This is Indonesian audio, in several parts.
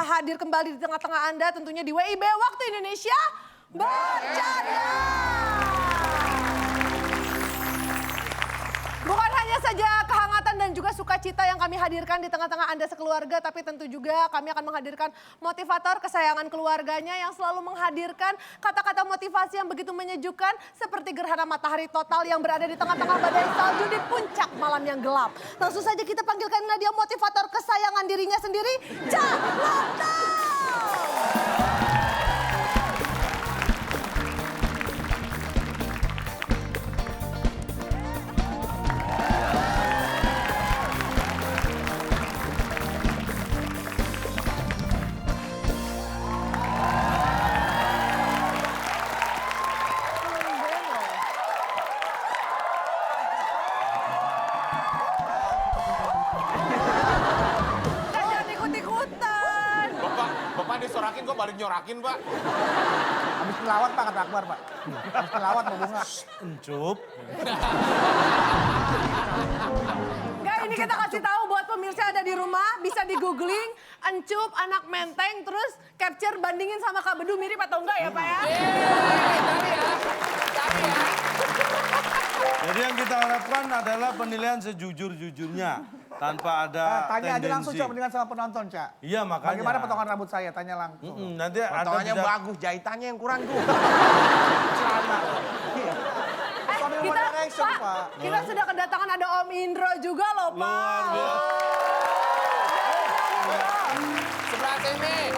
hadir kembali di tengah-tengah Anda tentunya di WIB Waktu Indonesia Bercanda. Bukan hanya saja kehangatan dan juga sukacita yang kami hadirkan di tengah-tengah Anda sekeluarga, tapi tentu juga kami akan menghadirkan motivator kesayangan keluarganya yang selalu menghadirkan kata-kata motivasi yang begitu menyejukkan seperti gerhana matahari total yang berada di tengah-tengah badai salju di puncak malam yang gelap. Langsung saja kita panggilkanlah dia motivator kesayangan dirinya sendiri, Cak Lontong. Disorakin kok balik nyorakin, Pak. Habis pelawat, Pak, kata Akbar, Pak. Habis pelawat mau bunga. Encup. Enggak, ini kita kasih tahu buat pemirsa ada di rumah, bisa di googling, Encup, anak menteng, terus capture bandingin sama Kak Bedu, mirip atau enggak ya Pak ya? Jadi yang kita harapkan adalah penilaian sejujur-jujurnya. Tanpa ada tanya tendensi. aja langsung, Cak, mendingan sama penonton, Cak. Iya, makanya. Bagaimana potongan rambut saya? Tanya langsung. Nanti potongannya ada bagus, jahitannya yang kurang tuh. Celana. Kita sudah kedatangan ada Om Indro juga loh, Pak. Luar biasa. Sebelah sini.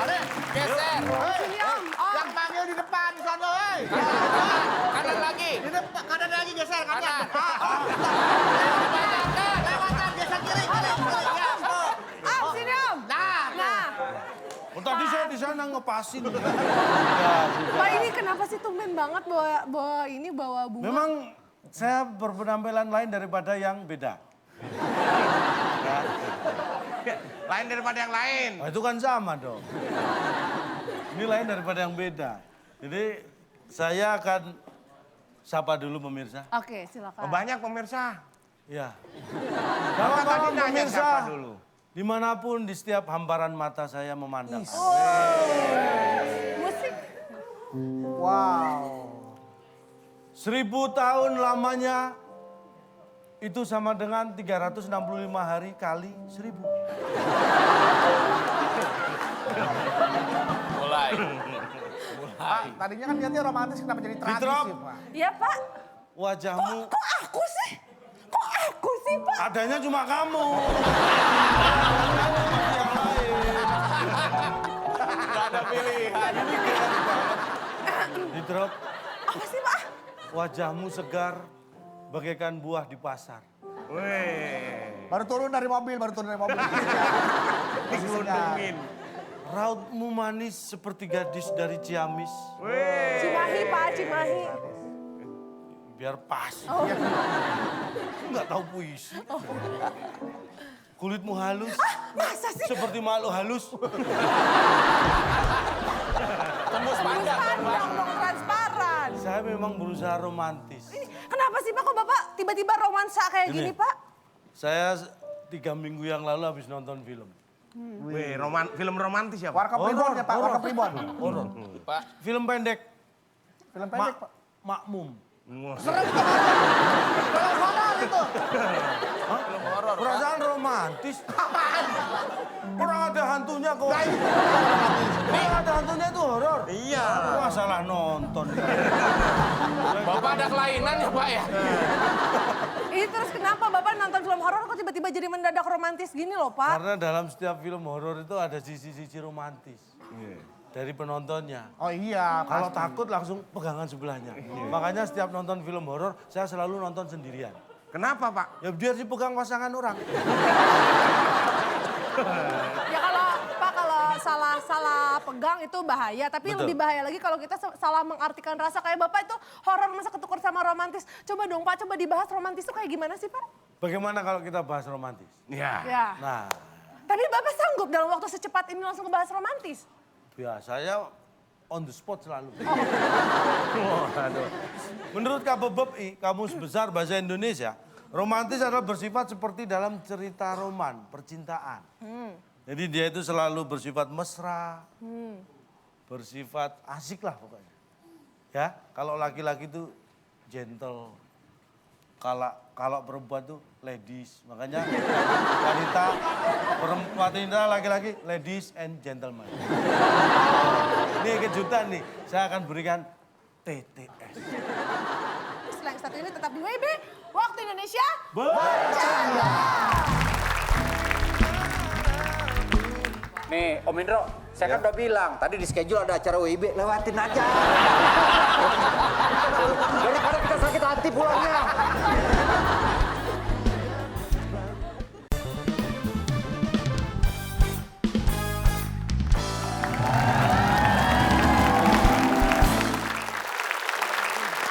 Geser. Sini Om. Yang panggil di depan, di sana, hei. Kanan lagi. Di depan, kanan lagi, geser, kanan. Geser kiri. Om, sini Om. Nah. Oh, tadi saya di sana ngepasin. Pak ini kenapa sih tumben banget bawa bunga? Memang saya berpenampilan lain daripada yang beda. Lain daripada yang lain. Nah, itu kan sama dong. Ini lain daripada yang beda. Jadi saya akan sapa dulu pemirsa. Oke, silakan. Banyak pemirsa. Ya. Bapak tadi Kalau nanya pemirsa, siapa dulu? dimanapun di setiap hamparan mata saya memandang. Musik. Wow. 1000 tahun lamanya itu sama dengan 365 hari kali 1000. Mulai. Pak, tadinya kan niatnya romantis, kenapa jadi tragis Fitrop. sih, Pak? Iya Pak. Wajahmu Kok aku sih? Kok aku sih Pak? adanya cuma kamu. Yang lain. Gak ada pilihan. Fitrop, Apa sih Pak? wajahmu segar bagaikan buah di pasar. Wih. Baru turun dari mobil. Digelundungin. Rautmu manis seperti gadis dari Ciamis. Wih. Cimahi Pak, Cimahi. Biar pas. Oh. Nggak tahu puisi. Kulitmu halus. Masa sih? Seperti makhluk halus. Tembus pandang. Pandang dong, transparan. Saya memang berusaha romantis. Kenapa sih Pak kok Bapak tiba-tiba romansa kayak gini Pak? Saya 3 minggu yang lalu habis nonton film. Wih, film romantis ya, Pak? Warkop Primbon ya, Pak, horor. Warkop Primbon. Horor. Pak. Film pendek. Film pendek, Pak. Makmum. Serem Kalau horor itu. Film horor. Perasaan romantis. Orang ada hantunya kok. Orang ada hantunya itu horor. Iya. Masalah nonton. Bapak ada kelainan ya, Pak ya? Ini terus kenapa Bapak nonton film horor kok tiba-tiba jadi mendadak romantis gini loh Pak? Karena dalam setiap film horor itu ada sisi-sisi romantis. Dari penontonnya. Oh iya, Kalau takut langsung pegangan sebelahnya. Makanya setiap nonton film horor saya selalu nonton sendirian. Kenapa, Pak? Ya biar dipegang pasangan orang. Ya kalau salah pegang itu bahaya, tapi Betul. lebih bahaya lagi kalau kita salah mengartikan rasa kayak Bapak itu horor masa ketuker sama romantis. Coba dong Pak, coba dibahas romantis itu kayak gimana sih Pak? Bagaimana kalau kita bahas romantis? Iya. Ya. Nah, Tapi Bapak sanggup dalam waktu secepat ini langsung ngebahas romantis? ya saya on the spot selalu. Waduh. Menurut KBBI, Kamus Besar Bahasa Indonesia, romantis adalah bersifat seperti dalam cerita roman, percintaan. Jadi dia itu selalu bersifat mesra, bersifat asik lah pokoknya. Ya, kalau laki-laki itu gentle, kalau perempuan tuh ladies. Makanya wanita laki-laki ladies and gentlemen. Ini kejutan nih, saya akan berikan TTS. Setelah yang satu ini tetap di WIB, Waktu Indonesia. Nih, Om Indro, saya kan udah bilang, tadi di schedule ada acara WIB, lewatin aja. Daripada kita sakit hati pulangnya.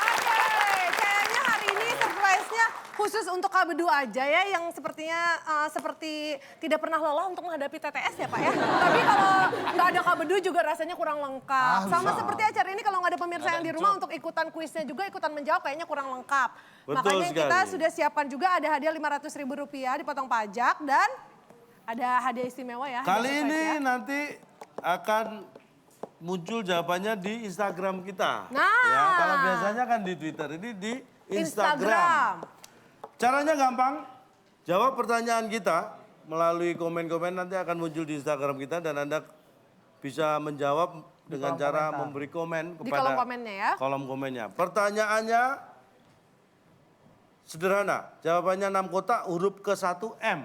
Kayaknya hari ini surprise-nya khusus untuk Kabedu aja ya, yang sepertinya seperti tidak pernah lelah untuk menghadapi TTS ya Pak ya. Tapi kalau nggak ada Kabedu juga rasanya kurang lengkap. Sama seperti acara ini kalau nggak ada pemirsa yang di rumah untuk ikutan kuisnya juga, ikutan menjawab kayaknya kurang lengkap. Betul Makanya sekali. kita sudah siapkan juga ada hadiah Rp500.000 dipotong pajak dan ada hadiah istimewa ya. Kali hadiah ini surprise ya. nanti akan muncul jawabannya di Instagram kita. Nah. Ya, kalau biasanya kan di Twitter, ini di Instagram. Caranya gampang, jawab pertanyaan kita melalui komen-komen nanti akan muncul di Instagram kita dan Anda bisa menjawab dengan cara memberi komen Di kepada kolom komennya ya. kolom komennya. Pertanyaannya sederhana, jawabannya 6 kotak huruf ke-1 M.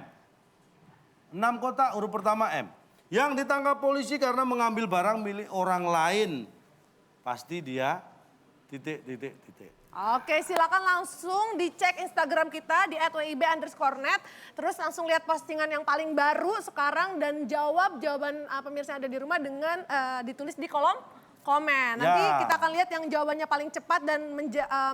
6 kotak huruf pertama M. Yang ditangkap polisi karena mengambil barang milik orang lain. Pasti dia titik. Oke, silakan langsung dicek Instagram kita di @wib_net. Terus langsung lihat postingan yang paling baru sekarang dan jawab jawaban pemirsa yang ada di rumah dengan ditulis di kolom komen. Nanti Ya. kita akan lihat yang jawabannya paling cepat dan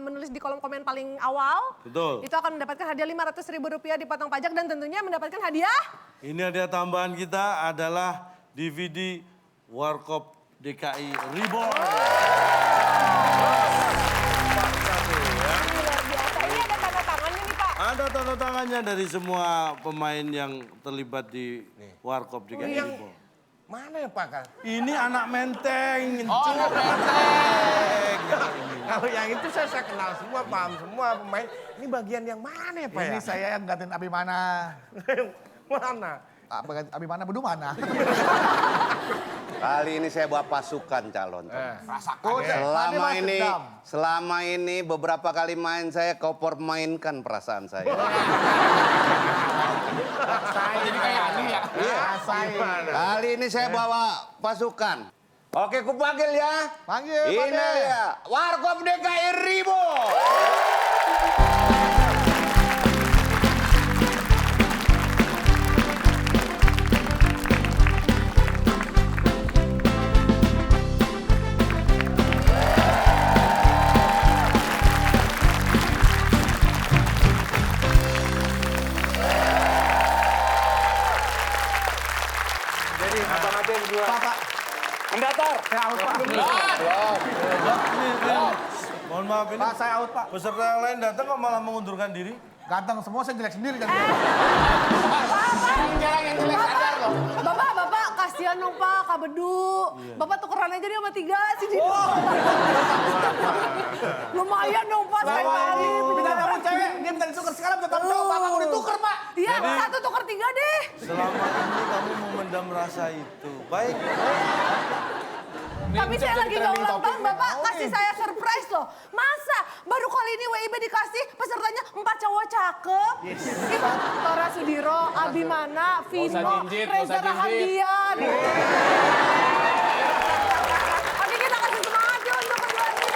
menulis di kolom komen paling awal. Betul. Itu akan mendapatkan hadiah Rp500.000 dipotong pajak dan tentunya mendapatkan hadiah. Ini hadiah tambahan kita adalah DVD Warkop DKI Reborn. Luar biasa. Ini ada tanda tangannya nih Pak. Ada tanda tangannya dari semua pemain yang terlibat di Warkop DKI Reborn. Mana ya Pak? Kang? Ini anak menteng. Oh, menteng. Kalau yang itu saya kenal semua, paham semua pemain. Ini bagian yang mana ya Pak Ini ya? saya yang gantiin Abimana. Mana? Abimana Bedu mana? Kali ini saya bawa pasukan calon. Coach, Selama ini beberapa kali main saya kopor mainkan perasaan saya. Jadi kayak Ali ya. Kali ini saya bawa pasukan. Oke, ku panggil ya. Panggil, Ini panggil. ya, Warkop DKI Reborn. Jadi abang aja yang berdua. Mendatar. Saya out Pak. Mohon maaf ini Pak, saya out Pak. peserta yang lain datang kok malah mengundurkan diri. Ganteng semua, saya jelek sendiri kan. Bapak, kasihan dong Pak, Kabedu. Bapak tukeran aja dia sama 3 sih. Lumayan dong Pak, sekali kali. Minta kamu cewek, dia minta ditukar sekarang, minta tanggung jawab. Bapak mau ditukar Pak. Iya, Jadi- 1 tuker 3 deh. Selama ini kamu memendam rasa itu. Baik. Tapi saya lagi nggak ulang tahun, Bapak kasih saya surprise loh. Masa baru kali ini WIB dikasih pesertanya 4 cowok cakep. Itu Tora Sudiro, Abimana, Vino, jinjit, Reza nggak usah jinjit. Rahardian. Oke, kita kasih semangat yuk untuk keduanya.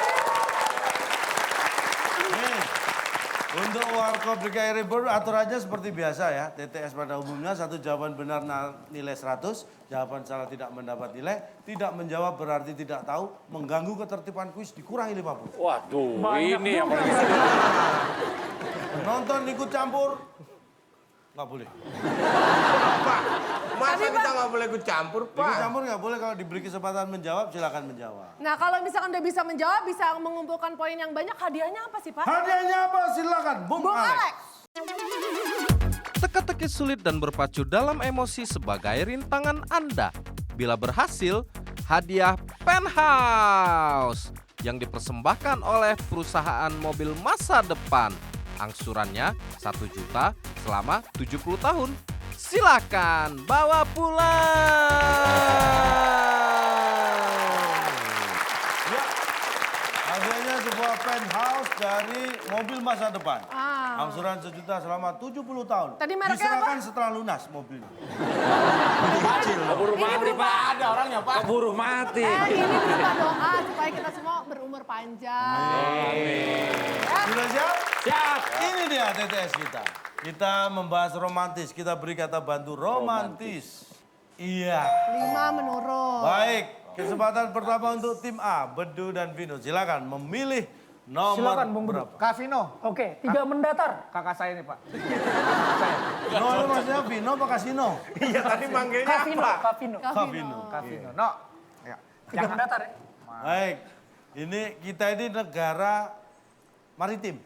Nih, untuk Warkop DKI Reborn aturannya seperti biasa ya. TTS pada umumnya 1 jawaban benar nilai 100, jawaban salah tidak mendapat nilai, tidak menjawab berarti tidak tahu, mengganggu ketertiban kuis dikurangi 50. Waduh, ini yang paling Nonton ikut campur, nggak boleh. Masa kita nggak boleh ikut campur Ikut Pak? campur nggak boleh, kalau diberi kesempatan menjawab silakan menjawab. Nah, kalau misalkan udah bisa menjawab, bisa mengumpulkan poin yang banyak, hadiahnya apa sih Pak? Hadiahnya apa? Silakan, Bung Bung Alex. Alex. Teka-teki sulit dan berpacu dalam emosi sebagai rintangan Anda. Bila berhasil, hadiah penthouse yang dipersembahkan oleh perusahaan mobil masa depan. Angsurannya 1 juta selama 70 tahun. Silakan bawa pulang. Ya, hasilnya sebuah penthouse dari mobil masa depan. Angsuran 1 juta selama 70 tahun. Tadi mereknya diserahkan setelah lunas mobilnya. Keburu mati Pak, ada orangnya Pak. Keburu mati. Ini berupa doa supaya kita semua berumur panjang. Sudah siap? Siap. Ini dia TTS kita. Kita membahas romantis, kita beri kata bantu romantis. Iya. 5 menurun. Baik, kesempatan pertama untuk tim A, Bedu dan Vino. Silakan memilih nomor Silakan, Bung Bedu. berapa. Kavino. Oke, 3 mendatar. Kakak saya nih, Pak. No, itu maksudnya Vino apa Kasino? Iya tadi manggilnya Kavino, apa? Kavino. Kavino. Kavino. No. Ya. 3 mendatar ya. Baik, ini kita ini negara maritim.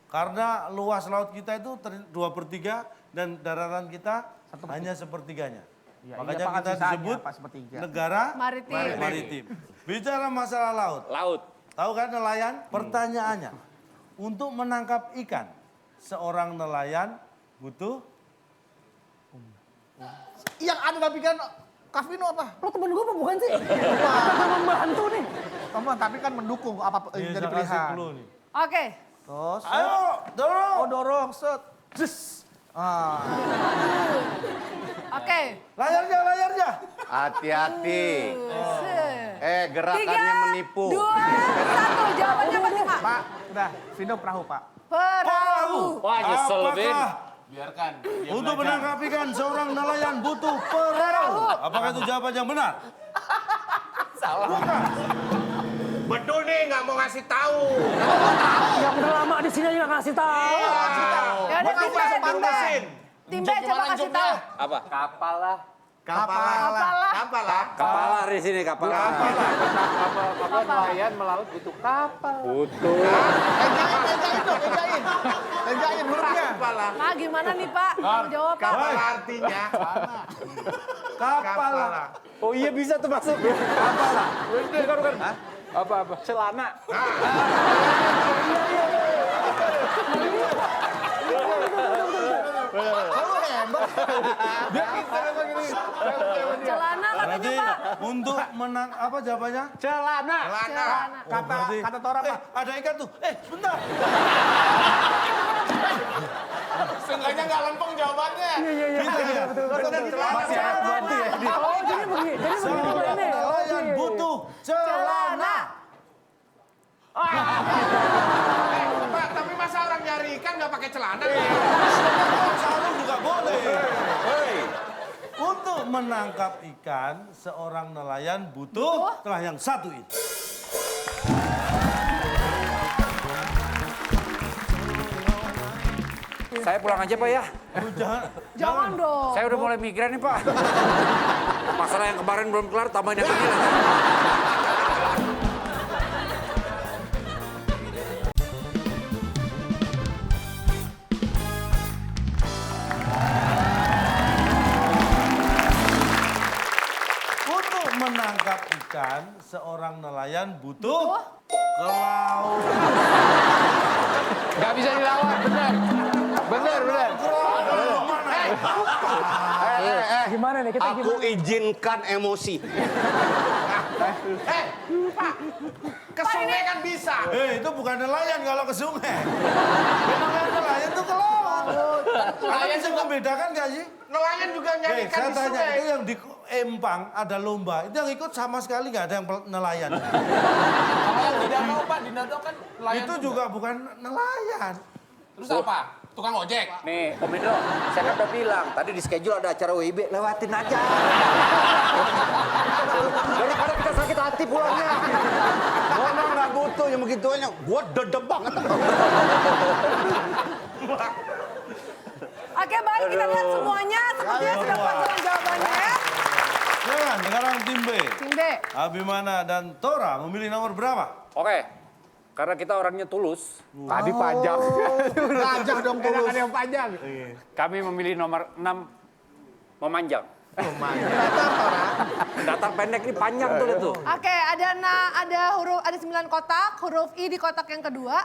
Karena luas laut kita itu 2/3 dan daratan kita hanya sepertiganya. Ya, Makanya iya, Pak, kita sisanya, disebut Pak, sepertiga. negara Maritim. maritim. Bicara masalah laut. Laut. Tahu kan nelayan? Pertanyaannya, untuk menangkap ikan, seorang nelayan butuh Yang ada dalam pikiran Kavino apa? Lo temen gue apa bukan sih? Bukan membantu nih. Teman, tapi kan mendukung apa Iya, jadi saya kasih pilihan. clue nih. Oke. Terus, Ayo, dorong. oh dorong, set. Jus. Oke. Layarnya. Hati-hati. Gerakannya 3, menipu. 2, 1. Jawabannya apa nih, Pak? Pak, udah. Vino perahu, Pak. Perahu. Wah, nyesel, Vin. Apakah Biarkan. dia untuk belajar. menangkap ikan seorang nelayan butuh perahu? Apakah itu jawaban yang benar? Betul nih nggak mau ngasih tahu. Yang udah lama di sini aja nggak ngasih tahu. Ya udah, tim B, tim B. Tim B coba kasih tahu. Apa? Kapal lah. Kapalah. Kepala di sini, kepala. Kapal nelayan melaut butuh kapal. Tegain hurufnya. Kapalah. Pak, gimana nih, Pak? Mau jawab, Pak? Kapal artinya. Kapal. Oh iya bisa tuh masuk. Kapal. Bukan. Apa? Celana. Celana katanya, Berarti Pak. untuk menang apa jawabannya? Celana. Celana. Kata Tora, Pak. Ada ikan tuh. Sebentar. Seenggaknya nggak lempeng jawabannya. Kita ya. Oh, jadi begini. Jadi begini Pak, ini. Nelayan butuh celana. Pak, tapi masa orang nyari ikan nggak pakai celana? Sarung juga boleh. Untuk menangkap ikan, seorang nelayan butuh telah yang satu ini. Saya pulang aja Pak ya. Lu Jangan dong. Saya udah mulai migran nih Pak. Masalah yang kemarin belum kelar, tambahin yang ini lagi. Untuk menangkap ikan, seorang nelayan butuh ke laut. Nggak bisa dilawan, benar. Gimana nih kita Aku izinkan emosi. Ke sungai kan bisa. Itu bukan nelayan kalau ke sungai. Nelayan tuh ke laut. Kalian bisa membedakan nggak sih? Nelayan juga nyari ikan Saya di tanya, sungai. itu yang di Empang ada lomba, itu yang ikut sama sekali nggak ada yang nelayan. Kalau yang di danau Pak, di danau kan nelayan. Itu juga bukan nelayan. Terus apa? Tukang ojek. Nih, Om Indro, saya kan udah bilang, tadi di schedule ada acara WIB, lewatin aja. Daripada kita sakit hati pulangnya. Gua mah nggak butuh yang begituannya. Gua dedep banget. Oke, baik. Kita lihat semuanya. Sepertinya sudah puas dengan jawabannya ya. Sekarang tim B. Tim B. Abimana dan Tora memilih nomor berapa? Oke, Karena kita orangnya tulus. Tadi panjang. Gajah dong tulus. Ada yang panjang. Kami memilih nomor 6 memanjang. Datar pendek ini panjang tuh itu. Oke, ada 9 kotak, huruf I di kotak yang kedua.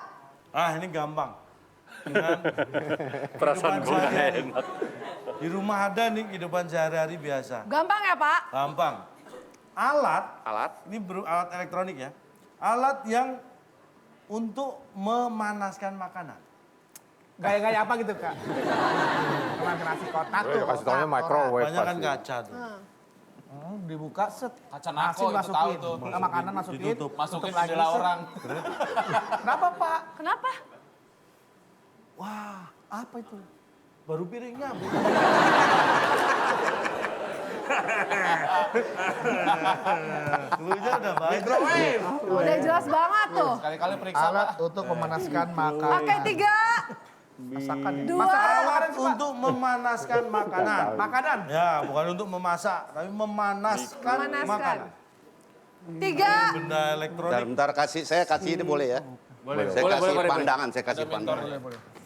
Ah, ini gampang. Dengan Perasaan kehidupan gue nggak sehari-hari. enak. Di rumah ada nih kehidupan sehari-hari biasa. Gampang ya, Pak? Gampang. Alat, Alat. ini alat elektronik ya. Alat yang untuk memanaskan makanan. Gaya-gaya apa gitu, Kak? Kemarin nasi kotak tuh. Kasih taunya microwave Banyak kan pasti. kaca tuh. Dibuka set. Kaca Nasi nako itu masukin. tahu tuh. Makanan masukin. Ditutup. Masukin tutup lagi, jendela set. orang. Kenapa, Pak? Kenapa? Wah, apa itu? Baru piringnya. Bu. Cluenya udah baik. Udah jelas banget tuh. Sekali-kali periksa, Pak. Alat untuk memanaskan makanan. Oke, 3, Masakan. 2, Alat untuk memanaskan makanan. Makanan. Ya, bukan untuk memasak, tapi memanaskan Memanaskan. makanan. 3, Benda elektronik. Bentar saya kasih ini boleh ya? Boleh. Saya Boleh, kasih boleh. pandangan, saya kasih pandangan.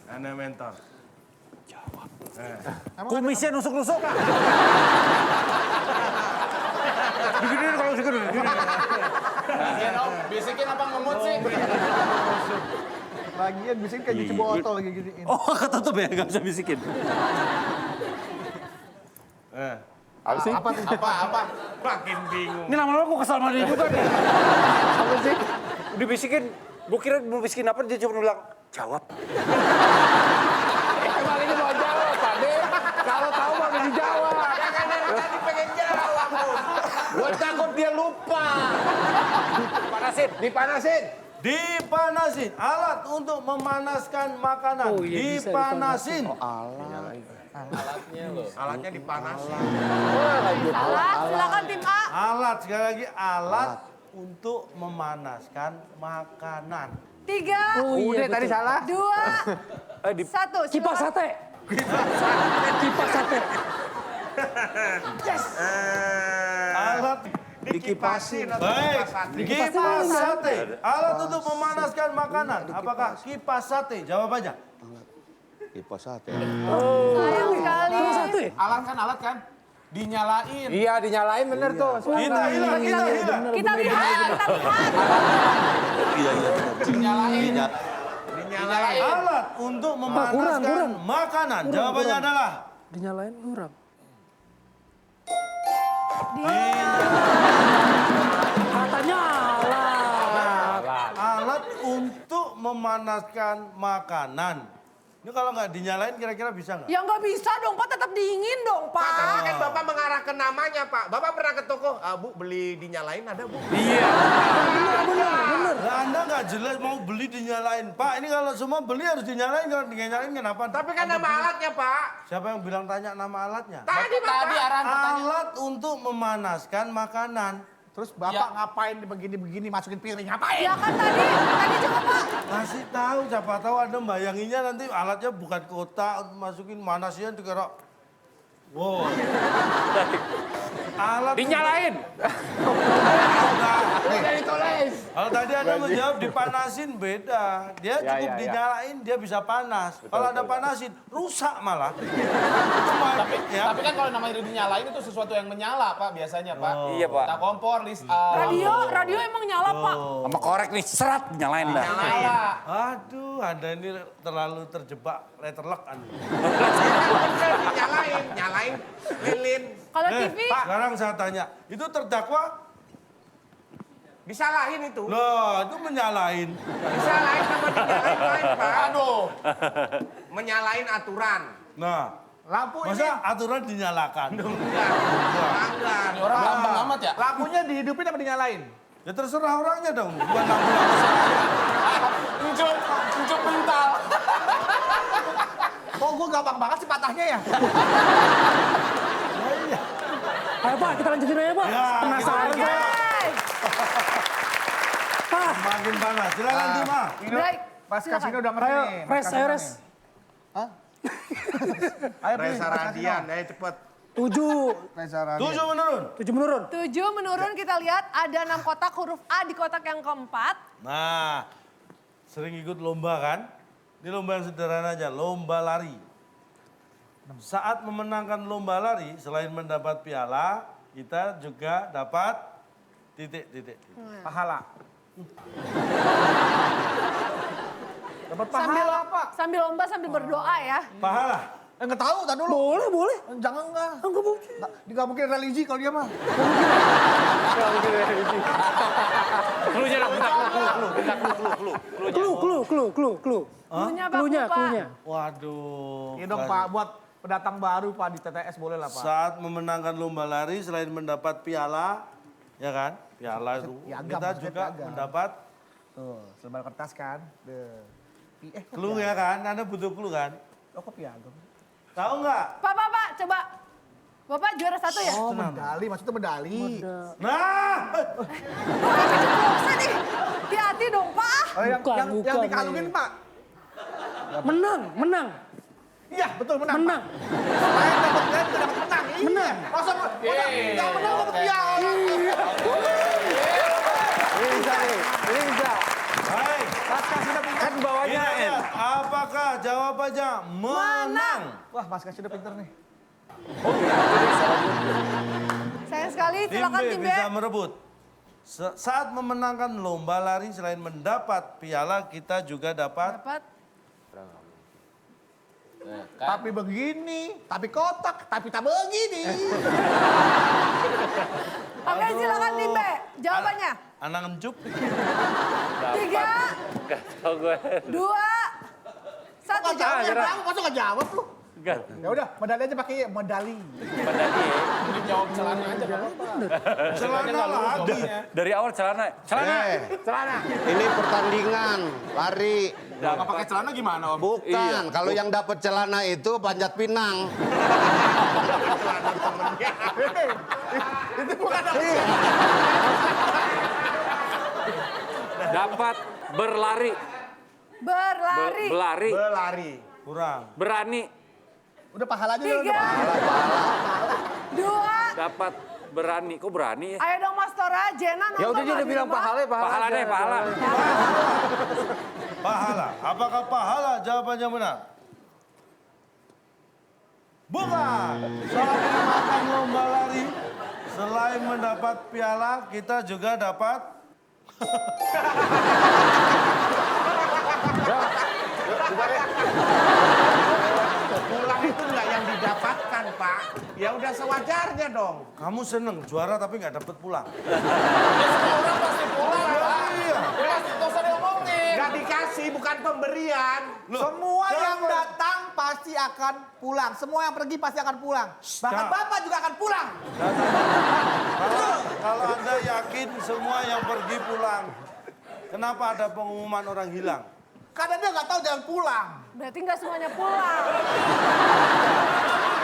Ada mentor. Kumisnya nusuk-nusuk. Begini kalau segini. Iya, Om. Bisikin apa ngemut sih? Lagian bisin kayak cuci botol lagi gini. Oh, ketutup ya, nggak bisa bisikin. Apa sih? Apa? Makin bingung. Ini lama-lama gue kesal sama dia juga nih. Apa sih? Udah bisikin, gue kira mau bisikin apa, dia cuma bilang, jawab. Emang ini mau jawab, Pak De. Kalau tahu mah mesti jawab. Ya kan dari tadi pengen jawab, Bos. Gua takut dia lupa. Panasin. Dipanasin. Dipanasin. Alat untuk memanaskan makanan. Dipanasin. Alatnya dipanasin. salah. Silakan tim A. Alat, sekali lagi alat untuk memanaskan makanan. 3, Udah tadi salah. 2, 1. Kipas sate. Kipas sate. Alat Dikipasin atau baik. kipas Kipas sate. Alat untuk memanaskan makanan. Apakah kipas sate? Jawab aja. Kipas sate. Sayang sekali. Satu ya? Alat kan? Dinyalain. Iya, dinyalain bener tuh. Kita hilang. Kita lihat. Dinyalain. dinyalain. Alat untuk memanaskan makanan. Jawabannya adalah Dinyalain kurang. Katanya alat untuk memanaskan makanan. Ini kalau nggak dinyalain kira-kira bisa nggak? Ya nggak bisa dong, Pak. Tetap dingin dong, Pak, tapi Pak. kan Bapak mengarah ke namanya, Pak. Bapak pernah ke toko, Bu, beli dinyalain ada, Bu? Lah Anda nggak jelas mau beli dinyalain. Pak, ini kalau semua beli harus dinyalain. Kalau dinyalain kenapa? Tapi kan nama alatnya, Pak. Siapa yang bilang tanya nama alatnya? Tadi, Bapak. Tadi arahan pertanyaan. Alat untuk memanaskan makanan. Terus Bapak ngapain begini-begini masukin piring? Ngapain? Ya kan tadi coba, Pak. Kasih tahu, siapa tahu Anda bayanginnya nanti alatnya bukan kotak, masukin manasnya dikira. Wow. Alat Dinyalain. Udah ditulis. Kalau tadi Anda menjawab dipanasin beda. Dia cukup dinyalain, dia bisa panas. Kalau Anda panasin, rusak malah. Tapi kan kalau namanya dinyalain itu sesuatu yang menyala, Pak, biasanya, Pak. Iya, Pak. Nah, kompor, Radio emang nyala, Pak. Sama korek nih, serat, nyalain dah. nyala. Aduh, Anda ini terlalu terjebak letterlock Anda. Nyalain, lilin. Kalau TV, Sekarang saya tanya, itu terdakwa? Disalahin itu. Loh, itu menyalain. Disalahin sama dinyalain lain, Pak. Aduh. Menyalain aturan. Nah, Lampu ini. masa aturan dinyalakan? Pelanggar. Ini orang gampang amat ya. Lampunya dihidupin apa dinyalain? Ya terserah orangnya dong, bukan lampu-lampu saya. Unjuk mental. Kok gue gampang banget sih patahnya ya? Ayo Pak, kita lanjutin aja Pak. Ya, Penasaran kita- saya. Pak, Makin panas, silakan tim A. break. Pas kasino udah ngerti ayo nih. res, ayo res. Ayo Reza Radian, ayo cepet. 7 Reza Radian. 7 menurun. menurun. 7 menurun, kita lihat ada 6 kotak huruf A di kotak yang keempat. Nah, sering ikut lomba kan? Ini lomba yang sederhana aja, lomba lari. Saat memenangkan lomba lari, selain mendapat piala, kita juga dapat titik. Pahala. Dapat Sambil pahala, Pak. sambil lomba sambil berdoa ya. Pahala. Enggak tahu, tadi dulu. Boleh. Jangan enggak. Enggak mungkin. Enggak mungkin religi kalau dia mah. Clue-nya dong, minta Clue. Cluenya apa? Cluenya, Pak? cluenya. Waduh. Iya dong Pak, buat pendatang baru Pak di TTS boleh lah Pak. Saat memenangkan lomba lari, selain mendapat piala, ya kan? Piala itu, Piagam, kita maksudnya juga piagam. mendapat Tuh, selembar kertas kan. clue ya kan? Anda butuh clue kan? Oh kok piagam? Tahu nggak? Pak, coba. Bapak juara 1 ya? Oh medali, maksudnya medali. Nah! Bapak keceplosan nih. Hati-hati dong, Pak. Oh, yang Bukan, dikalungin Pak. Menang. Iya betul menang. Menang. Saya dapat medali juga dapat menang. Iya. Menang. Masa yang menang dapat piala. Bisa. Hai, Kan bawahnya ini N. apakah jawabannya menang? Wah Mas Kasih udah pinter nih. Sayang sekali, Tim silakan B tim B. bisa merebut. Saat memenangkan lomba lari, selain mendapat piala, kita juga dapat Dapat. Tapi begini, tapi kotak, tapi tak begini. Oke, silakan tim B. Jawabannya. anak encup. 3, Gak tau gue. 2, 1. Kok jawab yang tahu, masa gak jawab lu? Gak. Ya udah, medali aja pakai medali. Medali ya. Ini jawab celana aja nggak apa-apa. Celana lagi. Dari awal celana. Celana. Celana. Ini pertandingan lari. Nggak pakai celana gimana Om? Bukan, kalau yang dapat celana itu Panjat Pinang. Itu bukan Dapat berlari. Berlari. Berlari. Berlari. Kurang. Berani. Udah pahala aja 3, udah. 2. Dapat berani. Kok berani ya? Ayo dong Mas Tora, Jena nonton. Ya udah dia lagi udah bilang di rumah. pahala. Pahala deh, pahala. Pahala. Apakah pahala jawabannya benar? Bukan. Saat memenangkan lomba lari, selain mendapat piala, kita juga dapat Pulang itu nggak yang didapatkan, Pak. Ya udah sewajarnya dong. kamu seneng juara tapi nggak dapat pulang. Orang pasti pulang, Pak. Iya. Pasti nggak usah diomongin. Nggak dikasih, bukan pemberian. Semua yang datang pasti akan pulang. Semua yang pergi pasti akan pulang. Bahkan Stop. Bapak juga akan pulang. Kalau Anda yakin semua yang pergi pulang, kenapa ada pengumuman orang hilang? Karena dia nggak tahu jalan pulang. Berarti nggak semuanya pulang.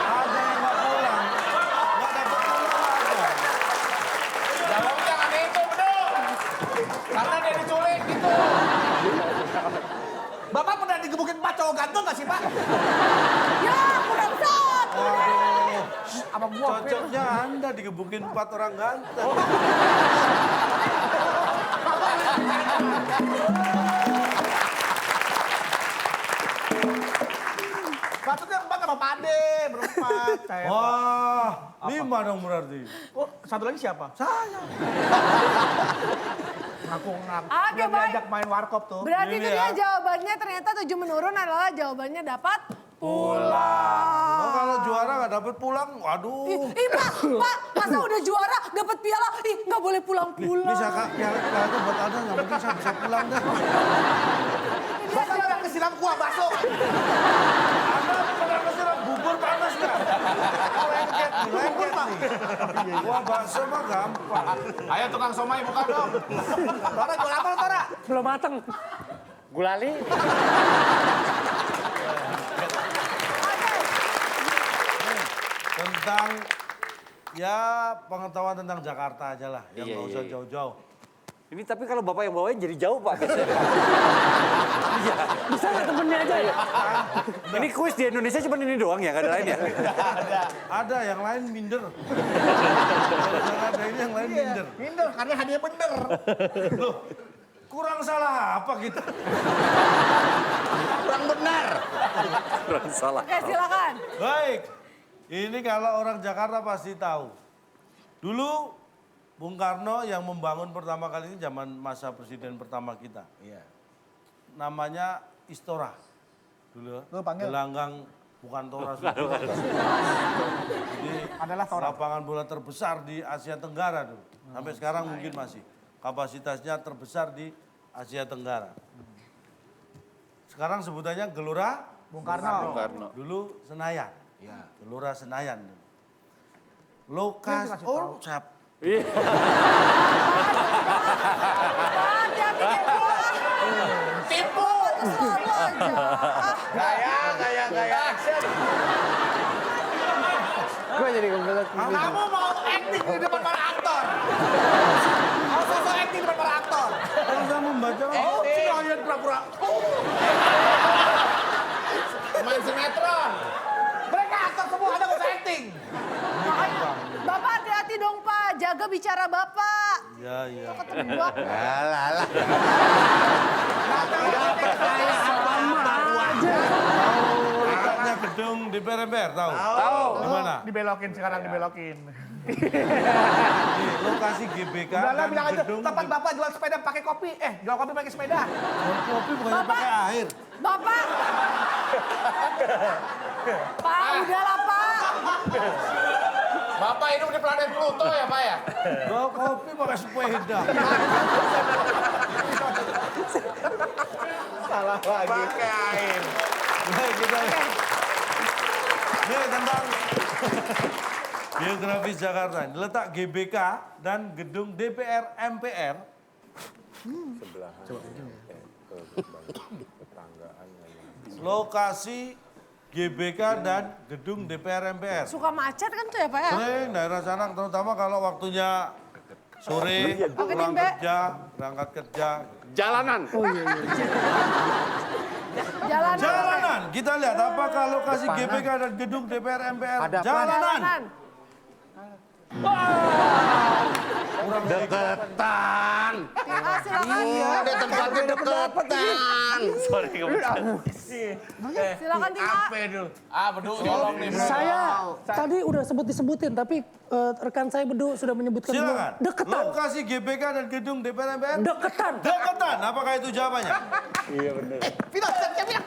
Ada yang nggak pulang, nggak dapat pulang aja. Jawabnya jangan itu, bedong. Karena dia diculik gitu. Bapak pernah digebukin 4 cowok ganteng nggak sih Pak? Ya, kurang satu. Waduh, Sama gua. cocoknya Anda digebukin 4 orang ganteng. Patutnya 4 sama Pade, berempat. Kayak Pak. Wah, 5 dong berarti. Oh, satu lagi siapa? Saya. Ngaku-ngaku. Oke, Udah baik. diajak main warkop tuh. Berarti itu Ini dia ya. jawabannya ternyata 7 menurun adalah jawabannya dapat Oh, pulang. kalau juara nggak dapat pulang, waduh. Ih, Pak, masa udah juara dapat piala? Ih, nggak boleh pulang-pulang. Bisa Kak, piala itu buat Anda, nggak mungkin saya bisa pulang deh. Bapak udah kesiram kuah bakso. Anda pernah kesiram bubur panas nggak? Lengket nih. Wah, bakso mah gampang. Ayo tukang somai buka dong. Tora jual apa Tora? Belum mateng. Gulali. Tentang ya pengetahuan tentang Jakarta aja lah, yang Iya, nggak iya, usah iya. jauh-jauh. Ini tapi kalau bapak yang bawain jadi jauh pak. Bisa nggak temennya aja ya? Ini kuis di Indonesia cuma ini doang ya, nggak ada lain ya? Ada yang lain minder. Kalau ada ini yang lain minder. Minder, karena hadiah bener. Loh, Kurang salah apa kita? Kurang benar. Oke, silakan. Baik, ini kalau orang Jakarta pasti tahu. Dulu Bung Karno yang membangun pertama kali ini zaman masa presiden pertama kita. Iya. Namanya Istora. Dulu Lu panggil. gelanggang bukan Tora. Jadi Adalah Tora. lapangan bola terbesar di Asia Tenggara dulu. Sampai sekarang mungkin masih. Kapasitasnya terbesar di Asia Tenggara. Sekarang sebutannya Gelora Bung Karno. Dulu Senayan. Iya. Gelora Senayan. Lokasi. Dikasih Oh, cap. Hati-hati tipu. Selalu aja. Gaya action. Gue jadi kebelet. Kamu mau acting di depan para aktor. Mau sosok acting di depan para aktor. Kalau saya membaca, Oh, Senayan pura-pura. Main sinetron. Mereka aktor semua, ada nggak usah acting. Makanya, Bapak hati-hati dong Pak, jaga bicara Bapak. ya, ya. Ketebak. Alah. Tahu letaknya gedung DPR MPR, tahu? Tahu. Di mana? Dibelokin sekarang, dibelokin. Di lokasi GBK Udah lah, dan bilang aja, gedung tempat Bapak jual sepeda pakai kopi. Jual kopi pakai sepeda. kopi bukannya pakai air. Bapak. Pak, udahlah Pak. Bapak hidup di planet Pluto ya Pak ya? Jual kopi pakai sepeda. Salah lagi. Pakai air. Baik, kita lihat. Ini tentang biografis Jakarta. Letak GBK dan gedung DPR MPR. Lokasi GBK dan gedung DPR MPR. Suka macet kan tuh ya Pak ya? Sering daerah sana, terutama kalau waktunya sore, pulang Timbe. kerja, berangkat kerja. Jalanan. Jalanan. Jalanan, kita lihat apakah lokasi GBK dan gedung DPR MPR jalanan. Jalanan. Deketan. Tim A silakan. Udah tempatnya deketan. Silakan tim A. Apa dulu? Bedu tolong nih. Bedu. Saya tadi udah disebutin, tapi rekan saya Bedu sudah menyebutkan semua. Silakan. Deketan. Lokasi GBK dan gedung DPR MPR Deketan. deketan. Apakah itu jawabannya? Vino, siap, siap.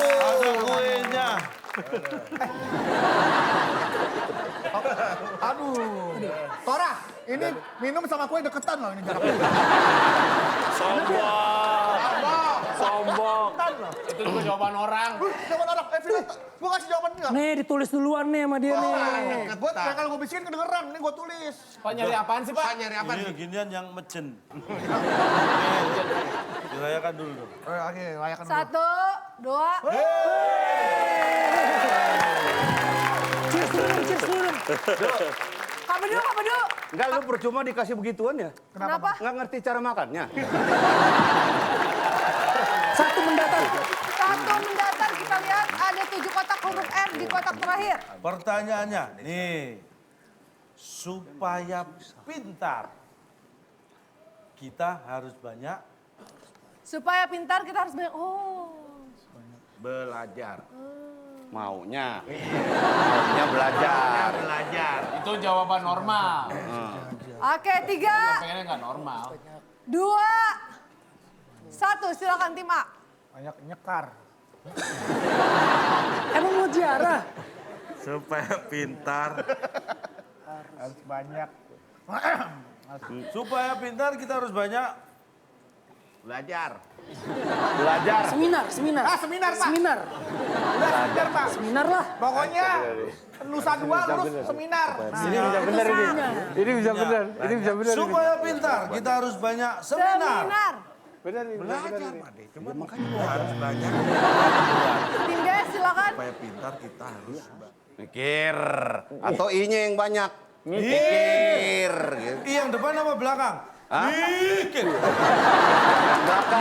Ada kuenya. Aduh. Tora, ini minum sama kue deketan loh ini jaraknya. Sombong. Itu juga jawaban orang. Jawaban orang, Vino, gue kasih jawaban enggak? Nih ditulis duluan nih sama dia nih. Gue kalau gue bisikin kedengeran, ini gue tulis. Pak nyari apaan sih Pak? Nyari apa? Ini ginian yang mecen. Dirayakan dulu dong. Oke, layakan dulu. 1, 2. Cheers dulu. Kak Bedu, Kak Bedu. Enggak, lu percuma dikasih begituan ya? Kenapa? Nggak ngerti cara makannya. Satu mendatar. Satu mendatar kita lihat ada 7 kotak huruf R di kotak terakhir. Pertanyaannya, nih. Supaya pintar, kita harus banyak. Supaya pintar kita harus banyak. Oh. Belajar. Maunya belajar. Belajar. Itu jawaban normal. Oke, 3, Pengennya nggak normal. 2, 1. Silakan tim A. Banyak nyekar. Emang mau ziarah? Supaya pintar. Harus banyak. Supaya pintar kita harus banyak. Belajar. Seminar. Seminar, Pak. Seminar. Udah seminar, Pak. Seminar lah. Pokoknya Nusa Dua lurus seminar. Ini bisa bener ini. Ini bisa bener. Ini bisa bener. Supaya pintar kita harus banyak seminar. Seminar. Benar ini. Belajar, Pak De. Cuma makanya gua harus belajar. Tim D silakan. Supaya pintar kita harus Mikir. Atau I-nya yang banyak. Mikir. Gitu. I yang depan apa belakang? Hah? Mikir. Belakang.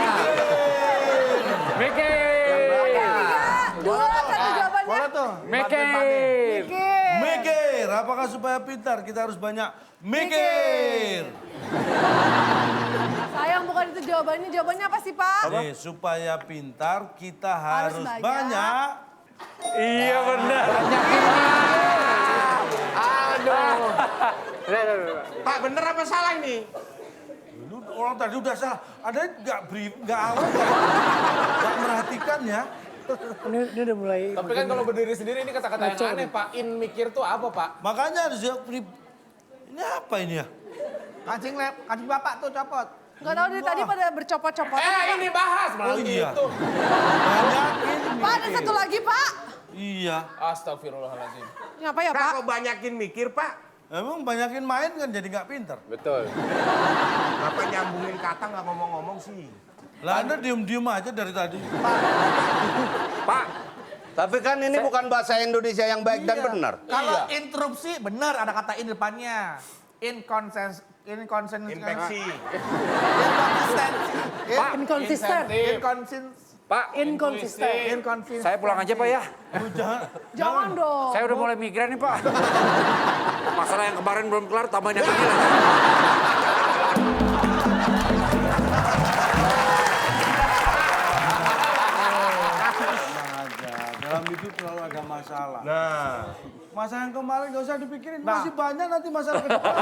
Dua, satu jawabannya. Boleh tuh. Mikir. Mikir. Mikir. Apakah supaya pintar kita harus banyak mikir? Sayang bukan itu jawabannya. Jawabannya apa sih Pak? Nih, supaya pintar kita Harus harus banyak. banyak. Iya benar. Aduh. Pak, bener apa salah ini? Lu orang tadi udah salah. Ada nggak awal, nggak merhatikan ya. Ini udah mulai. Tapi kan kalau berdiri sendiri ini kata-kata yang aneh, Pak. In mikir tuh apa, Pak? Makanya harus ini apa ini ya? Kancing bapak tuh copot. Nggak tahu dari tadi pada bercopot-copot. Ini bahas malah Oh iya. gitu. Banyakin Pak ada mikir. satu lagi Pak. Iya. Astagfirullahaladzim. Ngapa ya Pak, Pak? kok banyakin mikir, Pak? Emang banyakin main kan jadi nggak pintar. Betul. Bapak nyambungin kata nggak ngomong-ngomong sih. Lah Anda diem-diem aja dari tadi. Pak, tapi kan ini bukan bahasa Indonesia yang baik dan benar. Kalau interupsi benar ada kata in depannya. Inkonsistensi. Infeksi. Inkonsisten. Inkonsisten. Saya pulang aja Pak ya. Lu Jangan dong. Saya udah mulai migrain nih Pak. Masalah yang kemarin belum kelar, tambahin yang ini lagi. Dalam hidup selalu ada masalah. Nah, Masalah yang kemarin gak usah dipikirin, masih banyak nanti masalah ke depan.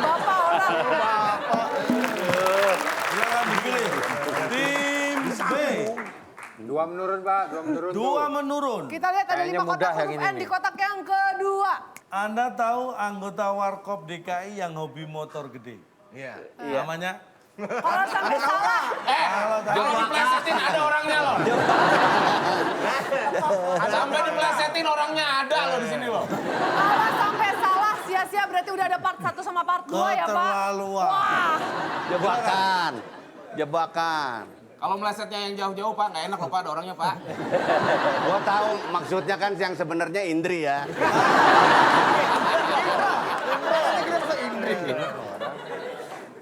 Bapak orang. Silakan dipilih. Tim B. Dua menurun Pak, dua menurun. Dua menurun. Kita lihat ada Kayaknya 5 kotak mudah yang huruf ini N di nih. kotak yang kedua. Anda tahu anggota Warkop DKI yang hobi motor gede? iya. Namanya? Kalau sampai salah. Kalau diplesetin ada orangnya loh. Sampai diplesetin orangnya ada loh di sini loh. Kalau sampai salah sia-sia berarti udah ada part 1 sama part 2 ya Pak. Keterlaluan. Wah. Jebakan. Jebakan. Kalau melesetnya yang jauh-jauh Pak, nggak enak loh Pak, ada orangnya Pak. Gua tahu maksudnya kan yang sebenarnya Indri ya.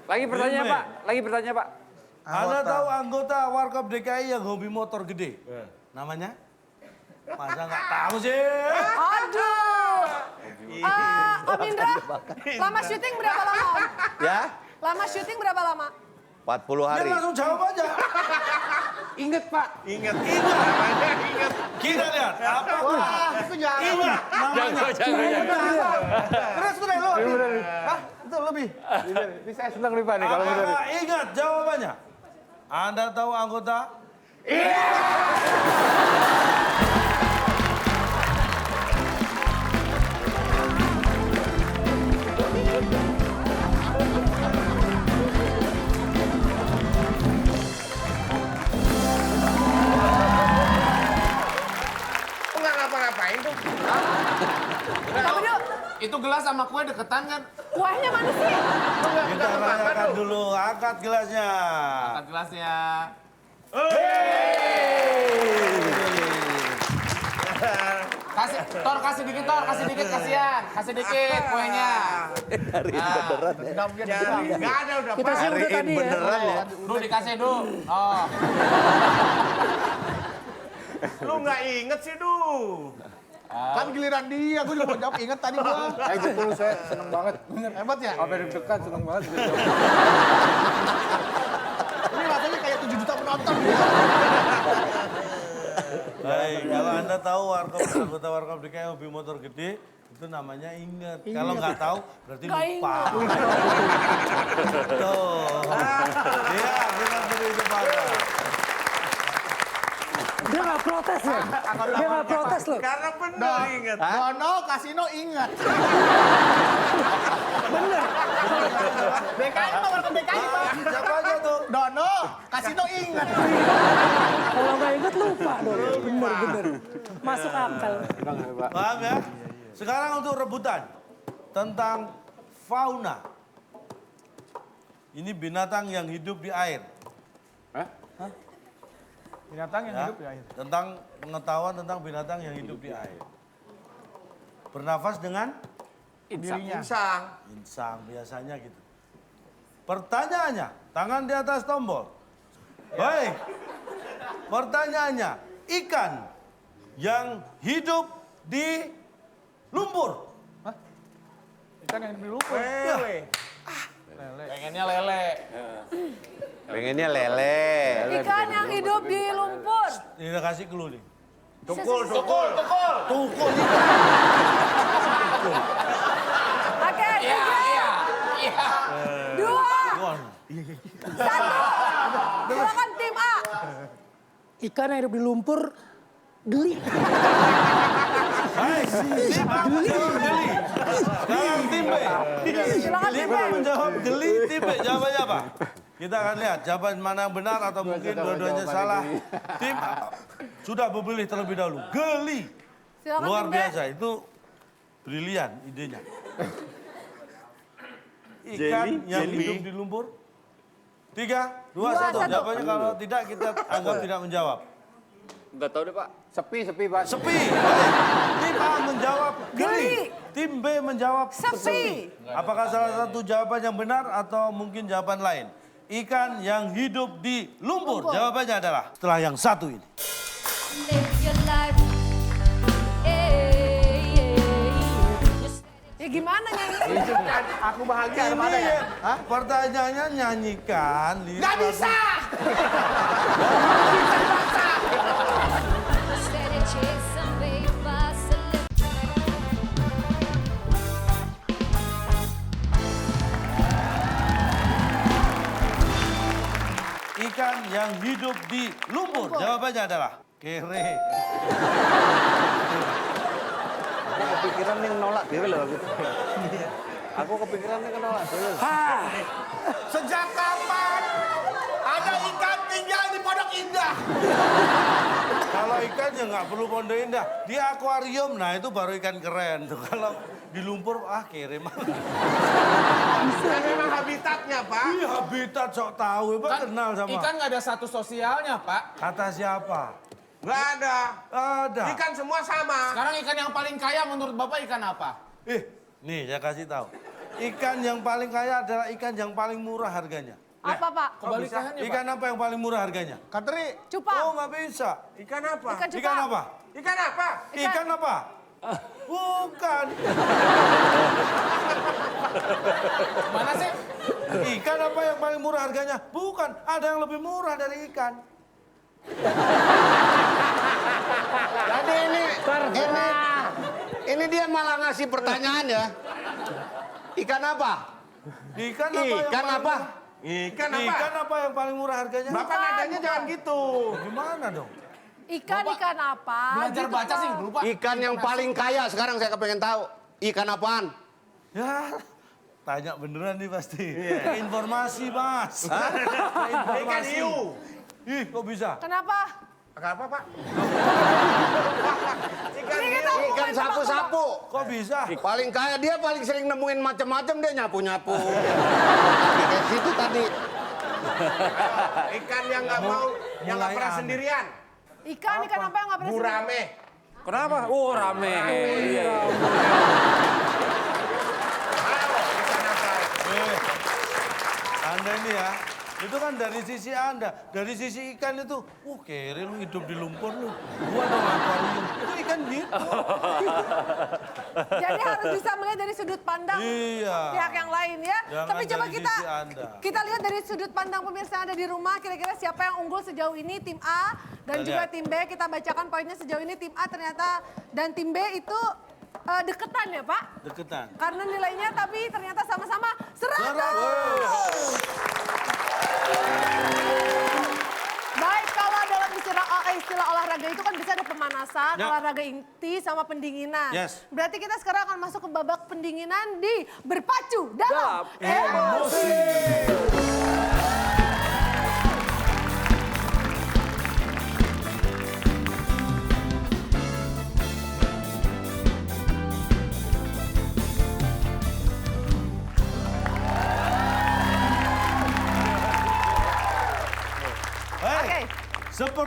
Lagi pertanyaan Pak, lagi pertanyaan Pak. Anda tahu anggota Warkop DKI yang hobi motor gede? Namanya? Masa nggak tahu sih? Aduh. Om Indra, lama syuting berapa lama Om? Ya? Lama syuting berapa lama? 40 hari. Dia langsung jawab aja. Ingat Pak. Ingat. Kita lihat. Apa? Itu jangan. Ingat namanya. Terus tuh deh lo. Hah? Itu lebih. Ini saya senang nih Pak nih kalau benar. Apakah ingat jawabannya? Anda tahu anggota? Nggak ngapa-ngapain tuh. Tapi dulu, Itu gelas sama kue deketan kan? kuahnya mana sih? Kita rayakan dulu. Angkat gelasnya. Angkat gelasnya. Kasih dikit Tor, kasih dikit kasihan. Kasih dikit kuenya. Nggak ada udah, Kita Pak. sih udah tadi ya. Beneran ya? Duh dikasih Du. Oh. Lu nggak inget sih, Duh. Kan giliran dia, gue juga mau jawab inget tadi gue. Betul saya senang banget. Hebat ya? Sampai deg-degan senang banget. Ini rasanya kayak 7 juta penonton. Baik, kalau Anda tahu anggota Warkop DKI hobi motor gede, itu namanya ingat. Kalau nggak tahu, berarti Nggak lupa. Tuh. Iya, kita beri tepuk tangan. Dia nggak protes loh. Dia nggak protes loh. Karena bener inget. Dono, Kasino ingat. DKI mah warga DKI mah. Siapa aja tuh? Dono, Kasino ingat. Kalau nggak inget lupa dong. Bener. Masuk akal. Paham ya? Sekarang untuk rebutan tentang fauna. Ini binatang yang hidup di air. Binatang yang Ya, hidup di air. tentang pengetahuan tentang binatang yang hidup di air. Bernafas dengan Dirinya. insang biasanya gitu. Pertanyaannya, tangan di atas tombol. Baik. Pertanyaannya, ikan yang hidup di lumpur. Ikan yang di lumpur. Pengennya lele. Pengennya lele. Ikan yang hidup di lumpur. Ini udah kasih clue nih. Tukul. Tukul ikan. Oke, Iya. 2, Wah, 1. Silakan tim A. Ikan yang hidup di lumpur, geli. baik. Tim A menjawab geli. Sekarang tim B. Silakan tim Tim B. A menjawab geli, tim B jawabannya apa? Kita akan lihat jawaban mana yang benar atau mungkin dua-duanya salah. Tim A sudah memilih terlebih dahulu. Geli. Silakan Luar tim B. biasa, itu brilian idenya. Ikan yang hidup di lumpur. 3, 2, 1. 1. Jawabannya kalau tidak kita anggap tidak menjawab. Nggak tahu deh Pak. Sepi, Pak. Sepi. Baik. Tim A menjawab geli. Geli. Tim B menjawab Sepi. Apakah salah satu jawaban yang benar atau mungkin jawaban lain? Ikan yang hidup di lumpur. Jawabannya adalah setelah yang satu ini. Ya gimana nyanyi? Aku bahagia Ini mana ya? pertanyaannya nyanyikan. Nggak bisa. Ikan yang hidup di lumpur. Jawabannya adalah kere. Aku kepikiran nih nolak dewe loh aku. Aku kepikiran nih nolak dewe. Sejak kapan ada ikan tinggal di Pondok Indah? Kalau ikan ya nggak perlu Pondok Indah. Di akuarium, nah itu baru ikan keren. Tuh. Kalau di lumpur, kere mah. Kan memang habitatnya, Pak. Iya habitat sok tahu, Pak kenal sama. Ikan nggak ada status sosialnya, Pak. Kata siapa? Nggak ada. Ada. Ikan semua sama. Sekarang ikan yang paling kaya menurut Bapak ikan apa? Nih saya kasih tahu. Ikan yang paling kaya adalah ikan yang paling murah harganya. Apa, Pak? Kebalikannya, Pak. Ikan apa yang paling murah harganya? Kateri. Cupang. Oh nggak bisa. Ikan apa? Ikan cupang. Ikan apa? Ikan apa? Ikan apa? Bukan. Mana sih? Ikan apa yang paling murah harganya? Bukan. Ada yang lebih murah dari ikan. Jadi ini dia malah ngasih pertanyaan ya. Ikan apa? Ikan apa? yang Ikan paling apa? murah? Ikan apa? Ikan apa yang paling murah harganya? Bapak nadanya jangan gitu. Gimana dong? Ikan apa? Belajar Gitu, baca Pak. sih lupa. Ikan yang paling kaya sekarang saya kepengen tahu. Ikan apaan? Ya, tanya beneran nih pasti. Informasi, Mas. Ikan hiu. Ih, kok bisa? Kenapa? Kenapa, Pak? Ikan Ini hiu. kita Ikan bukan sapu-sapu. Kok bisa? Paling kaya dia paling sering nemuin macam-macam dia nyapu-nyapu. Kayak situ tadi. Ikan yang nggak mau, yang nggak Mulai pernah aneh. sendirian. Ikan apa yang nggak pernah Gurame. Kenapa? Oh rame. Iya. Ikan apa? Anda ini ya, itu kan dari sisi Anda. Dari sisi ikan itu, kere lu hidup di lumpur lu. Gua dong akuarium. Itu ikan gitu. Jadi harus bisa melihat dari sudut pandang Iya. pihak yang lain ya. Jangan Tapi coba dari kita sisi Anda. kita lihat dari sudut pandang pemirsa yang ada di rumah. Kira-kira siapa yang unggul sejauh ini? Tim A dan Kita juga lihat. tim B. Kita bacakan poinnya sejauh ini. Tim A ternyata dan tim B itu deketan ya Pak. Deketan. Karena nilainya tapi ternyata sama-sama 100. Baik, kalau dalam istilah olahraga itu kan bisa ada pemanasan, Ya. olahraga inti sama pendinginan. Yes. Berarti kita sekarang akan masuk ke babak pendinginan di berpacu dalam emosi.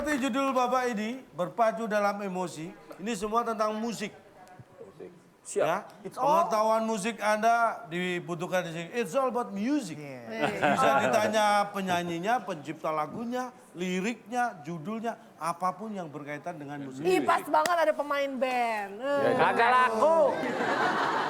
Seperti judul Bapak ini, berpacu dalam emosi, ini semua tentang musik. Siap. Ya, pengetahuan musik Anda dibutuhkan di sini. It's all about music. Bisa ditanya penyanyinya, pencipta lagunya, liriknya, judulnya, apapun yang berkaitan dengan musik. Ih, pas banget ada pemain band. Kagak laku.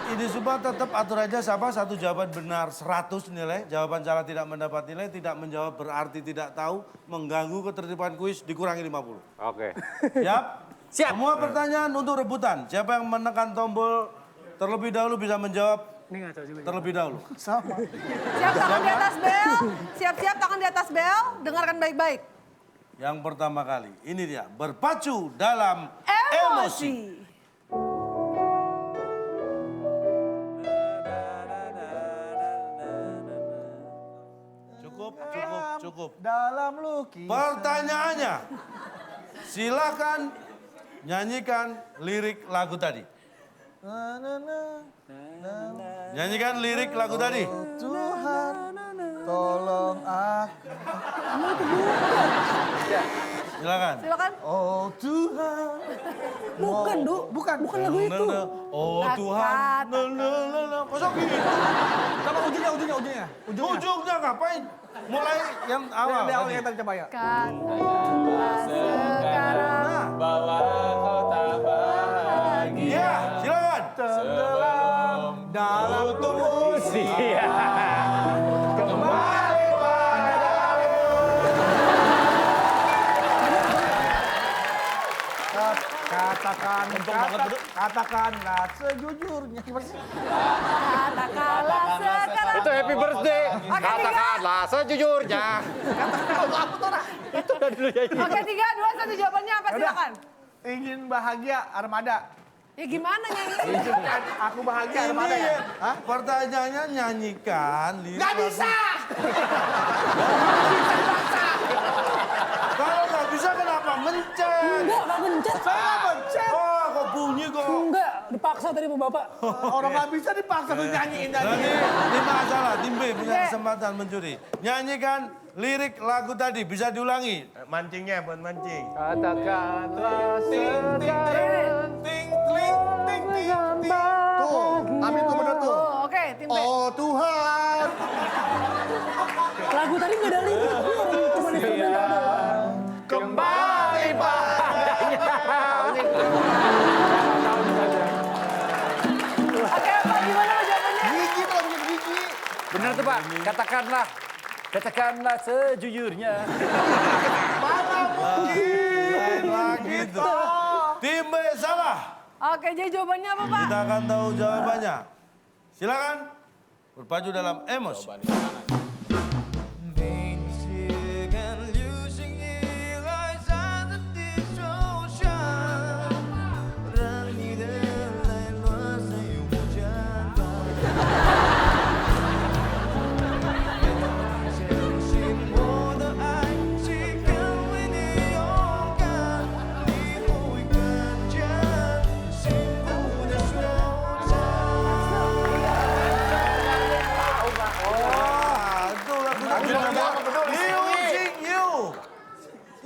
Ini semua tetap atur aja sama satu jawaban benar 100 nilai, jawaban salah tidak mendapat nilai, tidak menjawab berarti tidak tahu, mengganggu ketertiban kuis dikurangi 50. Oke. Siap? Siap. Semua pertanyaan untuk rebutan. Siapa yang menekan tombol terlebih dahulu bisa menjawab terlebih dahulu. Siap tangan di atas bel. Siap-siap tangan di atas bel. Dengarkan baik-baik. Yang pertama kali, ini dia, berpacu dalam emosi. Cukup. Dalam lukis. Pertanyaannya, silakan nyanyikan lirik lagu tadi. Nyanyikan lirik lagu tadi. Tuhan, tolong aku. Silakan. Silakan. Oh Tuhan. Bukan, Du. Bukan lagu itu. Oh Tuhan. Kosong gini. Coba ujungnya. Ujungnya ngapain? Mulai yang awal. Dari awal tadi. yang tadi coba ya. Katakanlah sekarang. Bahwa kau tak bahagia. Iya, silakan. Tenggelam dalam emosi. Kembali padamu. Katakanlah sejujurnya. Gimana sih? Katakanlah sekarang. Itu happy birthday. Katakanlah sejujurnya. Itu udah dulu ya. Oke, 3, 2, 1 jawabannya apa? Silakan. Ingin bahagia Armada. Ya gimana nyanyi? Izinkan aku bahagia Armada Ini ya. pertanyaannya nyanyikan lirik lagu. Kalau nggak bisa kenapa mencet? Enggak mencet. Saya mencet. Oh, kok bunyi kok. Enggak, dipaksa tadi sama Bapak. Orang nggak bisa dipaksa tuh nyanyiin tadi. Jadi ini masalah, tim B punya kesempatan mencuri. Nyanyikan lirik lagu tadi, bisa diulangi. Mancingnya buat mancing. Katakanlah sekarang. Ting, tling, ting, ting, ting. Tuh, tapi itu bener tuh. Oh, oke, tim B. Oh Tuhan. Lagu tadi nggak ada lirik. Cuma instrumental doang. Kembali bahagia. Oke, Pak, gimana Pak jawabannya? Gigi tuh lagunya Gigi. Bener tuh Pak. Katakanlah sejujurnya. Lain lagi tuh. Tim B salah. Oke, jadi jawabannya apa, Pak? Kita akan tahu jawabannya. Silakan berpacu dalam emosi.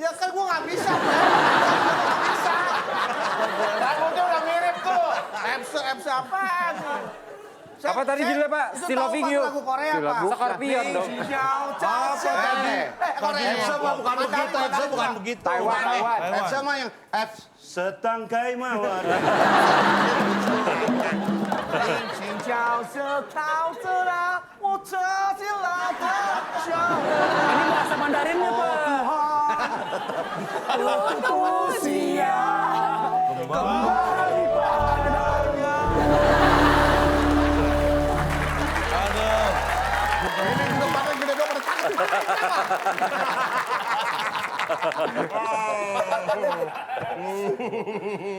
Ya kan gua nggak bisa. Lagunya udah mirip tuh. Episode apaan? Apa tadi judulnya Pak? Itu Still tahu Loving pas You. lagu Korea, Pak. Scorpion dong. Apa tadi? Korea. bukan begitu, Epsa bukan begitu. Taiwan. Epsa mah yang setangkai mawar. 请角色逃色啦，我扯进了他手。 Ini bahasa Mandarinnya, Pak. Untuk siap kembali padanya. Aduh. Ini tempatnya gede dong pada tangan.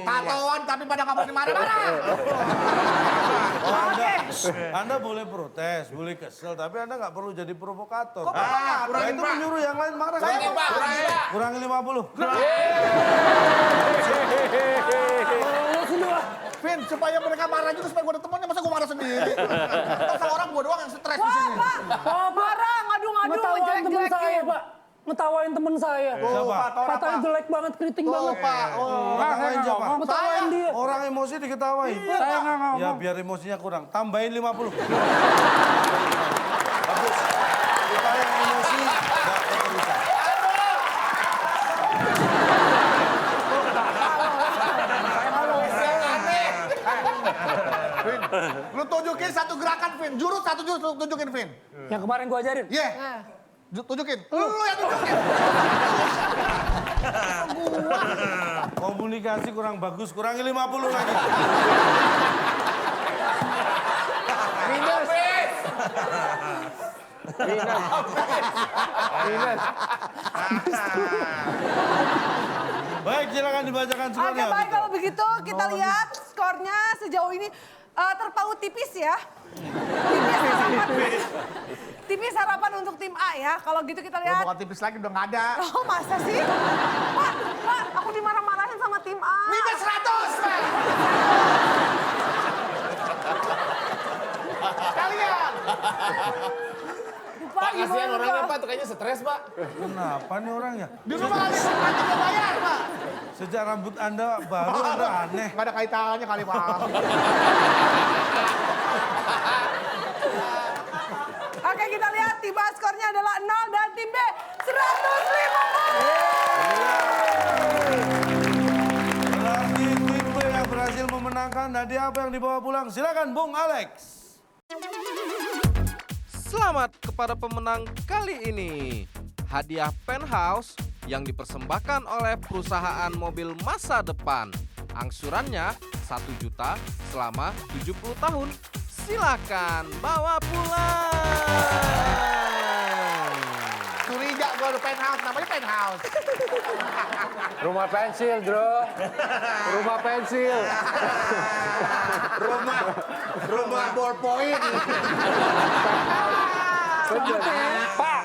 Tatoan tapi pada nggak boleh marah-marah. Anda boleh protes, boleh kesel, tapi Anda nggak perlu jadi provokator. Kok provokator? Kurangin, itu menyuruh yang lain marah. Saya Pak. Pak. Kurangi 50. Vin, supaya mereka marah juga supaya gue ada temannya, masa gue marah sendiri? Masa orang gue doang yang stres di Wah, sini. Pak. Oh, marah, ngadu-ngadu, Ngetawain teman saya, ngejelek-jelekin. Pak. ngetawain temen saya. Siapa? Katanya jelek banget, keriting banget. Pak. Ngetawain siapa? Ngetawain dia. Orang emosi diketawain. Saya nggak ngomong. Ya biar emosinya kurang. Tambahin 50. Bagus. Kita yang emosi nggak keterusan. Vin, lu tunjukin satu gerakan, Vin. Jurus satu jurus lu tunjukin, Vin. Yang kemarin gua ajarin. Iya. Tunjukin. Lu yang tunjukin. Komunikasi kurang bagus, kurangi 50 lagi. Minus. Baik, silakan dibacakan Oke, skornya. baik kalau begitu kita lihat skornya sejauh ini terpaut tipis ya. Tipis harapan untuk tim A ya. Kalau gitu kita lihat. Bukan tipis lagi, udah nggak ada. Oh masa sih? Pak, aku dimarah-marahin sama tim A. Minus 100, Pak. Kalian. Pak, Kasihan gimana, orangnya Pak? Pak, tuh kayaknya stres Pak. Kenapa nih orangnya? Di rumah ada yang mau bayar, Pak. Sejak rambut Anda baru Anda aneh. Nggak ada kaitannya kali, Pak. Oke, kita lihat tiba skornya adalah 0 dan tim B 150. Berarti tim B yang berhasil memenangkan hadiah apa yang dibawa pulang? Silakan Bung Alex. Selamat kepada pemenang kali ini. Hadiah penthouse yang dipersembahkan oleh perusahaan mobil masa depan. Angsurannya 1 juta selama 70 tahun. Silakan bawa pulang. Curiga gua ada penthouse, namanya penthouse. Rumah pensil, bro. Rumah pensil. Rumah ballpoint. Pak,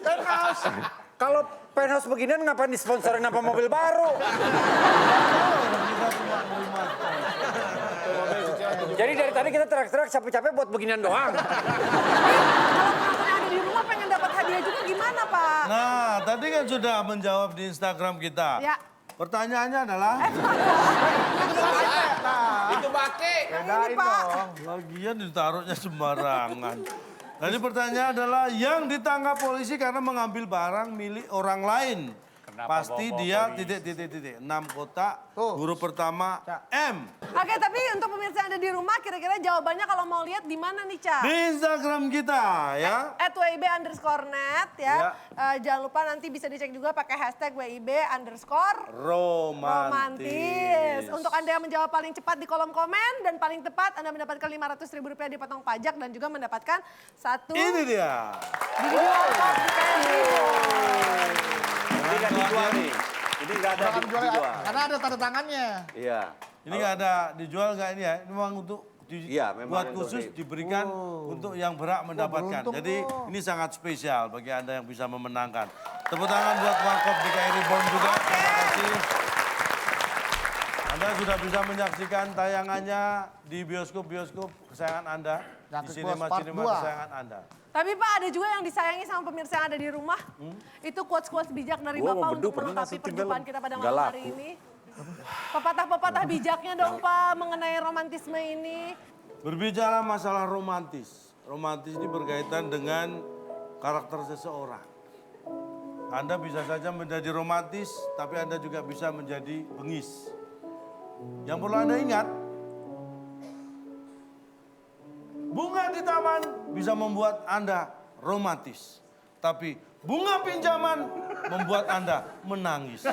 penthouse. Kalau penthouse beginian ngapain disponsorin apa mobil baru? Jadi dari tadi kita teriak-teriak capek-capek buat beginian doang. Kalau penonton yang ada di rumah pengen dapat hadiah juga gimana, Pak? Nah, tadi kan sudah menjawab di Instagram kita. Ya. Pertanyaannya adalah, Itu bake. Ini, Pak. lagian ditaruhnya sembarangan. Tadi pertanyaan adalah yang ditangkap polisi karena mengambil barang milik orang lain. Pasti dia titik. 6 kotak, huruf pertama M. Oke, tapi untuk pemirsa yang ada di rumah, kira-kira jawabannya kalau mau lihat di mana nih, Ca? Di Instagram kita ya. @wib_net ya. Jangan lupa nanti bisa dicek juga pakai hashtag #wib_romantis. Untuk Anda yang menjawab paling cepat di kolom komen dan paling tepat Anda mendapatkan Rp500.000 dipotong pajak dan juga mendapatkan satu Ini dia. dijual Pak, di KRI. Ini nggak dijual nih. Ini nggak ada Jangan dijual, dijual. karena ada tanda tangannya. Iya. Ini nggak ada dijual nggak ini ya? Ini memang untuk Iya, memang buat untuk khusus di- diberikan untuk yang berhak mendapatkan. beruntung Jadi lo. ini sangat spesial bagi Anda yang bisa memenangkan. Tepuk tangan buat Warkop DKI Bond juga. Terima kasih. Anda sudah bisa menyaksikan tayangannya di bioskop-bioskop kesayangan Anda. Di Jangkrik Bos sinema-sinema Part 2. kesayangan Anda. Tapi Pak ada juga yang disayangi sama pemirsa yang ada di rumah. Itu quotes-quotes bijak dari Bapak untuk melengkapi perjumpaan kita pada malam hari ini. Pepatah-pepatah bijaknya dong Pak mengenai romantisme ini. Berbicara masalah romantis. Romantis ini berkaitan dengan karakter seseorang. Anda bisa saja menjadi romantis, tapi Anda juga bisa menjadi bengis. Yang perlu Anda ingat, bunga di taman bisa membuat Anda romantis. Tapi bunga pinjaman membuat Anda menangis.